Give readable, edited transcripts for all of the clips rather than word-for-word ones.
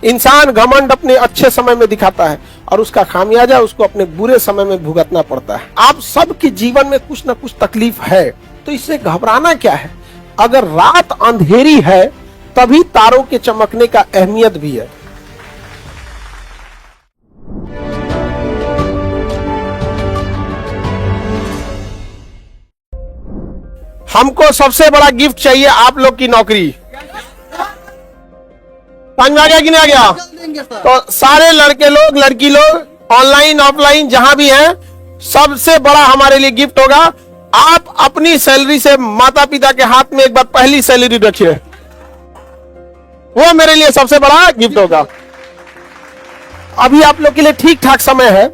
इंसान घमंड अपने अच्छे समय में दिखाता है और उसका खामियाजा उसको अपने बुरे समय में भुगतना पड़ता है। आप सबके जीवन में कुछ ना कुछ तकलीफ है, तो इससे घबराना क्या है। अगर रात अंधेरी है तभी तारों के चमकने का अहमियत भी है। हमको सबसे बड़ा गिफ्ट चाहिए आप लोग की नौकरी। समझ में आ गया कि नहीं आ गया? तो सारे लड़के लोग लड़की लोग ऑनलाइन ऑफलाइन जहां भी हैं, सबसे बड़ा हमारे लिए गिफ्ट होगा, आप अपनी सैलरी से माता पिता के हाथ में एक बार पहली सैलरी रखिए, वो मेरे लिए सबसे बड़ा गिफ्ट होगा। अभी आप लोग के लिए ठीक ठाक समय है।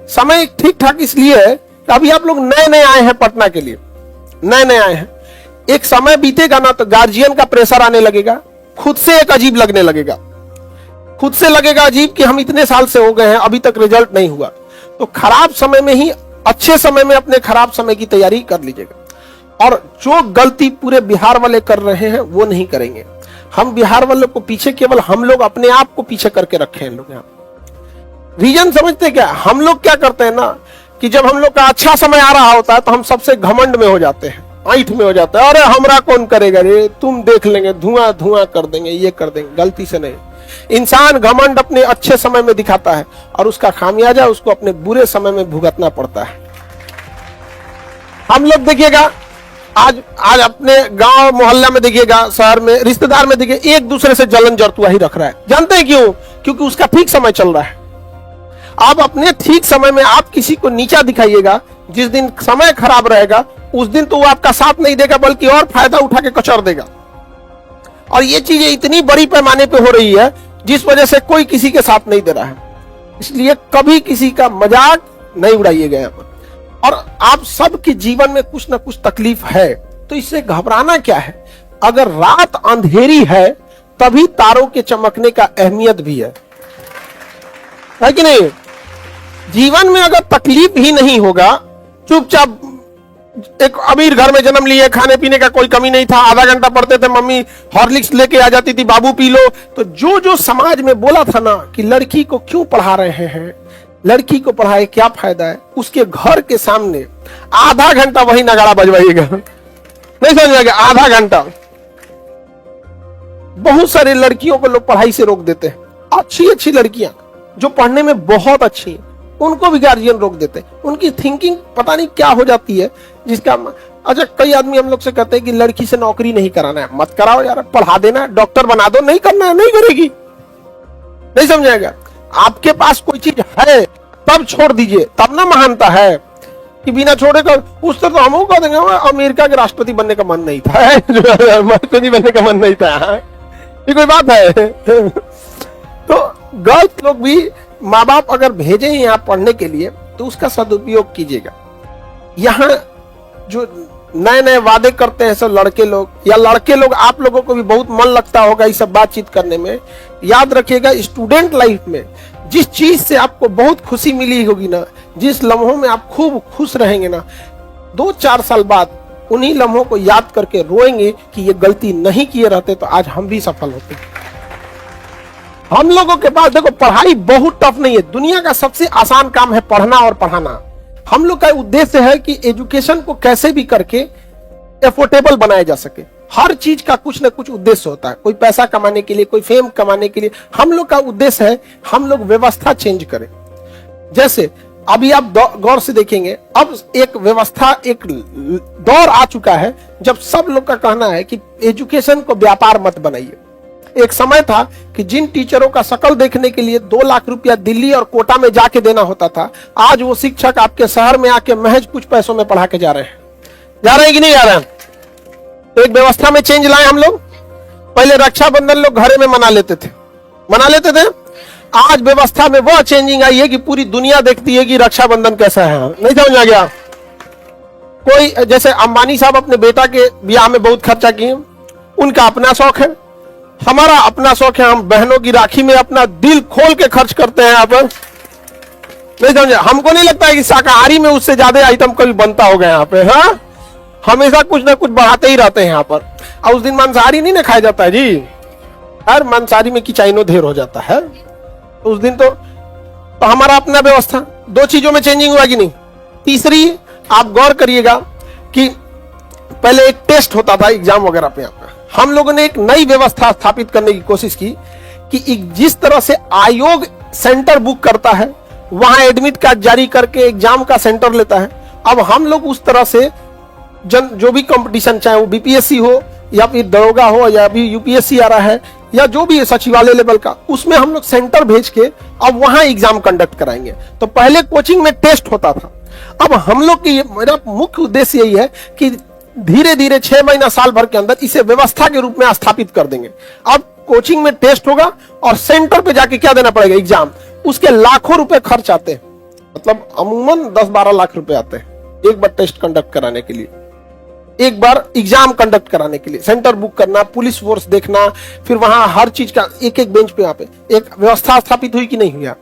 समय ठीक ठाक इसलिए है कि अभी आप लोग नए नए आए हैं पटना के लिए, नए नए आए हैं। एक समय बीतेगा ना तो गार्जियन का प्रेशर आने लगेगा, खुद से एक अजीब लगने लगेगा, खुद से लगेगा अजीब कि हम इतने साल से हो गए हैं अभी तक रिजल्ट नहीं हुआ। तो खराब समय में ही अच्छे समय में अपने खराब समय की तैयारी कर लीजिएगा। और जो गलती पूरे बिहार वाले कर रहे हैं वो नहीं करेंगे। हम बिहार वालों को पीछे केवल हम लोग अपने आप को पीछे करके रखे हैं। लोग यहाँ रीजन समझते क्या, हम लोग क्या करते हैं ना कि जब हम लोग का अच्छा समय आ रहा होता है तो हम सबसे घमंड में हो जाते हैं, ऐठ में हो जाता है। अरे हमरा कौन करेगा रे, तुम देख लेंगे, धुआं धुआं कर देंगे, ये कर देंगे। गलती से नहीं। इंसान घमंड अपने अच्छे समय में दिखाता है और उसका खामियाजा उसको अपने बुरे समय में भुगतना पड़ता है। हम लोग देखिएगा आज अपने गांव मोहल्ला में देखिएगा, शहर में, रिश्तेदार में देखिए, एक दूसरे से जलन जरतुआ ही रख रहा है। जानते हैं क्यों? क्योंकि उसका ठीक समय चल रहा है। आप अपने ठीक समय में आप किसी को नीचा दिखाइएगा, जिस दिन समय खराब रहेगा उस दिन तो वो आपका साथ नहीं देगा बल्कि और फायदा उठा के कचर देगा। और ये चीजें इतनी बड़ी पैमाने पे हो रही है जिस वजह से कोई किसी के साथ नहीं दे रहा है। इसलिए कभी किसी का मजाक नहीं उड़ाइएगा यहाँ पर। और आप सबके जीवन में कुछ ना कुछ तकलीफ है, तो इससे घबराना क्या है। अगर रात अंधेरी है तभी तारों के चमकने का अहमियत भी है कि नहीं? जीवन में अगर तकलीफ ही नहीं होगा, चुपचाप एक अमीर घर में जन्म लिए, खाने पीने का कोई कमी नहीं था, आधा घंटा पढ़ते थे, मम्मी हॉर्लिक्स लेके आ जाती थी, बाबू पी लो। तो जो जो समाज में बोला था ना कि लड़की को क्यों पढ़ा रहे हैं, लड़की को पढ़ाए क्या फायदा है, उसके घर के सामने आधा घंटा वही नगाड़ा बजवाइएगा। नहीं समझ में? आधा घंटा। बहुत सारी लड़कियों को लोग पढ़ाई से रोक देते हैं। अच्छी अच्छी लड़कियां जो पढ़ने में बहुत अच्छी हैं, उनको भी गार्जियन रोक देते हैं। उनकी थिंकिंग पता नहीं क्या हो जाती है जिसका। अच्छा, कई आदमी हम लोग से कहते हैं कि लड़की से नौकरी नहीं कराना है। मत कराओ यार, पढ़ा देना, डॉक्टर बना दो। नहीं करना है, नहीं करेगी। नहीं समझाएगा? आपके पास कोई चीज है तब छोड़ दीजिए, तब ना महानता है कि बिना छोड़े कर। उस तरह तो हम कह देंगे अमेरिका के राष्ट्रपति बनने का मन नहीं था, राष्ट्रपति बनने का मन नहीं था। ये कोई बात है? तो गलत लोग भी माँ बाप अगर भेजे यहाँ पढ़ने के लिए तो उसका सदुपयोग कीजिएगा। यहाँ जो नए नए वादे करते हैं सब लड़के लोग, या लड़के लोग, आप लोगों को भी बहुत मन लगता होगा ये सब बातचीत करने में। याद रखिएगा, स्टूडेंट लाइफ में जिस चीज से आपको बहुत खुशी मिली होगी ना, जिस लम्हों में आप खूब खुश रहेंगे ना, 2-4 साल बाद उन्हीं लम्हों को याद करके रोएंगे कि ये गलती नहीं किए रहते तो आज हम भी सफल होते। हम लोगों के पास देखो, पढ़ाई बहुत टफ नहीं है। दुनिया का सबसे आसान काम है पढ़ना और पढ़ाना। हम लोग का उद्देश्य है कि एजुकेशन को कैसे भी करके एफोर्डेबल बनाया जा सके। हर चीज का कुछ ना कुछ उद्देश्य होता है। कोई पैसा कमाने के लिए, कोई फेम कमाने के लिए। हम लोग का उद्देश्य है हम लोग व्यवस्था चेंज करें। जैसे अभी आप गौर से देखेंगे, अब एक व्यवस्था, एक दौर आ चुका है जब सब लोग का कहना है कि एजुकेशन को व्यापार मत बनाइए। एक समय था कि जिन टीचरों का शकल देखने के लिए 2 लाख रुपया दिल्ली और कोटा में जाके देना होता था, आज वो शिक्षक आपके शहर में आके महज कुछ पैसों में पढ़ा के जा रहे हैं कि नहीं जा रहे हैं? तो एक व्यवस्था में चेंज लाए हम लोग। पहले रक्षाबंधन लोग घरे में मना लेते थे। आज व्यवस्था में वो चेंजिंग आई है कि पूरी दुनिया देखती है कि रक्षाबंधन कैसा है। नहीं समझ आ गया? कोई जैसे अंबानी साहब अपने बेटा के ब्याह में बहुत खर्चा किए, उनका अपना शौक है, हमारा अपना शौक है। हम बहनों की राखी में अपना दिल खोल के खर्च करते हैं यहाँ पर। नहीं समझे? हमको नहीं लगता है कि शाकाहारी में उससे ज्यादा आइटम कभी बनता होगा यहाँ पे। हाँ, हमेशा कुछ ना कुछ बढ़ाते ही रहते हैं यहाँ पर। और उस दिन मांसाहारी नहीं ना खाया जाता है जी, हर मांसाहारी में किचाइनो ढेर हो जाता है, तो उस दिन तो हमारा अपना व्यवस्था, दो चीजों में चेंजिंग हुआ कि नहीं। तीसरी, आप गौर करिएगा कि पहले एक टेस्ट होता था एग्जाम वगैरह पे, हम लोगों ने एक नई व्यवस्था स्थापित करने की कोशिश की कि जिस तरह से आयोग सेंटर बुक करता है, वहां एडमिट कार्ड जारी करके एग्जाम का सेंटर लेता है, अब हम लोग उस तरह से जो भी कंपटीशन, चाहे वो बीपीएससी हो या फिर दरोगा हो या अभी यूपीएससी आ रहा है या जो भी सचिवालय लेवल का, उसमें हम लोग सेंटर भेज के अब वहां एग्जाम कंडक्ट कराएंगे। तो पहले कोचिंग में टेस्ट होता था, अब हम लोग की मेरा मुख्य उद्देश्य यही है कि धीरे धीरे 6 महीना साल भर के अंदर इसे व्यवस्था के रूप में स्थापित कर देंगे। अब कोचिंग में टेस्ट होगा और सेंटर पे जाके क्या देना पड़ेगा, एग्जाम, उसके लाखों रुपए खर्च आते हैं, मतलब अमूमन 10-12 लाख रुपए आते हैं एक बार टेस्ट कंडक्ट कराने के लिए, एक बार एग्जाम कंडक्ट कराने के लिए, सेंटर बुक करना, पुलिस फोर्स देखना, फिर वहां हर चीज का एक एक बेंच पे, यहाँ पे एक व्यवस्था स्थापित हुई कि नहीं हुआ।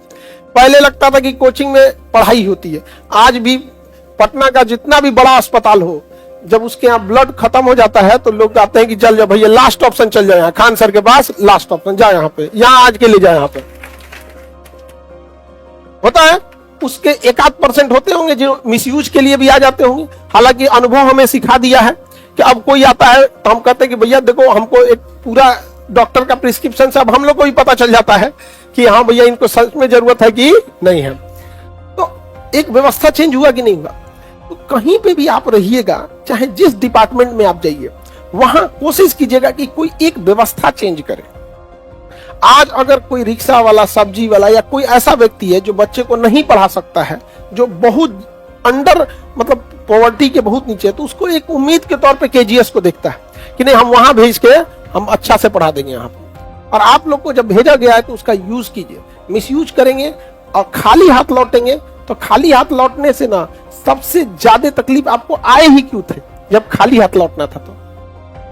पहले लगता था कि कोचिंग में पढ़ाई होती है, आज भी पटना का जितना भी बड़ा अस्पताल हो, जब उसके यहाँ ब्लड खत्म हो जाता है तो लोग कहते हैं कि चल जाओ भैया, लास्ट ऑप्शन चल जाए यहाँ खान सर के पास, लास्ट ऑप्शन जाए यहाँ पे, यहाँ आज के ले जाए, यहाँ पे होता है। उसके 1-8% होते होंगे जो मिसयूज के लिए भी आ जाते होंगे। हालांकि अनुभव हमें सिखा दिया है कि अब कोई आता है तो हम कहते हैं कि भैया देखो, हमको एक पूरा डॉक्टर का प्रिस्क्रिप्शन से अब हम लोग को भी पता चल जाता है कि हाँ भैया इनको सच में जरूरत है कि नहीं है। तो एक व्यवस्था चेंज हुआ कि नहीं हुआ। तो कहीं पे भी आप रहिएगा, चाहे जिस डिपार्टमेंट में आप जाइए, वहां कोशिश कीजिएगा कि कोई एक व्यवस्था चेंज करे। आज अगर कोई रिक्शा वाला, सब्जी वाला या कोई ऐसा व्यक्ति है जो बच्चे को नहीं पढ़ा सकता है, जो बहुत अंडर मतलब पॉवर्टी के बहुत नीचे है, तो उसको एक उम्मीद के तौर पे केजीएस को देखता है कि नहीं हम वहां भेज के हम अच्छा से पढ़ा देंगे यहाँ पर। और आप लोग को जब भेजा गया है तो उसका यूज कीजिए। मिसयूज करेंगे और खाली हाथ लौटेंगे तो खाली हाथ लौटने से ना सबसे ज्यादा तकलीफ आपको आए ही क्यों थे जब खाली हाथ लौटना था। तो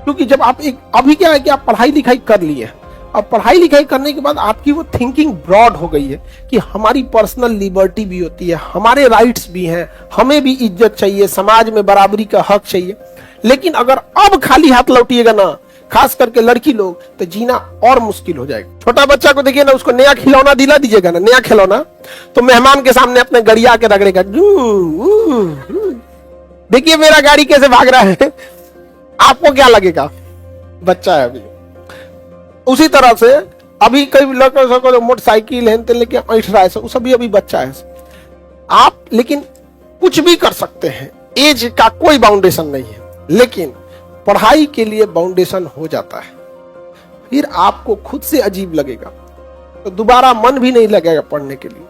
क्योंकि जब आप एक अभी क्या है कि आप पढ़ाई लिखाई कर लिए, और पढ़ाई लिखाई करने के बाद आपकी वो थिंकिंग ब्रॉड हो गई है कि हमारी पर्सनल लिबर्टी भी होती है, हमारे राइट्स भी हैं, हमें भी इज्जत चाहिए, समाज में बराबरी का हक चाहिए। लेकिन अगर अब खाली हाथ लौटिएगा ना, खास करके लड़की लोग, तो जीना और मुश्किल हो जाएगा। छोटा बच्चा को देखिए ना, उसको नया खिलौना दिला दीजिएगा ना, नया खिलौना, तो मेहमान के सामने अपने गड़िया के रगड़ेगा, देखिए मेरा गाड़ी कैसे भाग रहा है, आपको क्या लगेगा, बच्चा है अभी। उसी तरह से अभी कई लड़कों मोटरसाइकिल है लेके ऐठ रहा है, वो सभी अभी बच्चा है आप। लेकिन कुछ भी कर सकते हैं, एज का कोई बाउंडेशन नहीं है, लेकिन पढ़ाई के लिए बाउंडेशन हो जाता है, फिर आपको खुद से अजीब लगेगा, तो दोबारा मन भी नहीं लगेगा पढ़ने के लिए।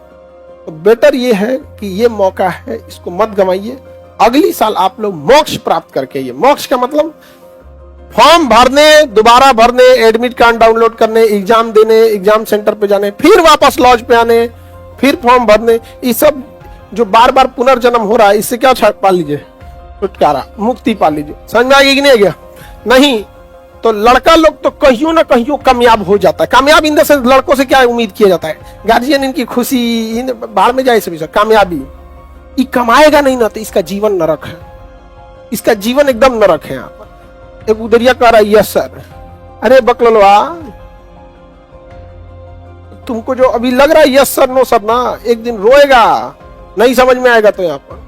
तो बेटर ये है कि ये मौका है, इसको मत गंवाइए। अगली साल आप लोग मोक्ष प्राप्त करके, ये मोक्ष का मतलब फॉर्म भरने, दोबारा भरने, एडमिट कार्ड डाउनलोड करने, एग्जाम देने, एग्जाम सेंटर पे जाने, फिर वापस लॉज पे आने, फिर फॉर्म भरने, ये सब जो बार बार पुनर्जन्म हो रहा है, इससे क्या पा लीजिए, छुटकारा, मुक्ति पा लीजिए। समझ में आ गया कि नहीं गया? नहीं तो लड़का लोग तो कहियो ना कहियो कामयाब हो जाता है। कामयाब इन द सेंस लड़कों से क्या उम्मीद किया जाता है, गार्जियन इनकी खुशी, बाहर में जाए सभी कामयाबी। ये कमाएगा नहीं ना तो इसका जीवन नरक है, इसका जीवन एकदम नरक है। यहाँ पर एक उदरिया कह रहा है यस सर, अरे बकलवा तुमको जो अभी लग रहा है यस सर नो सर ना, एक दिन रोएगा, नहीं समझ में आएगा तो यहाँ पर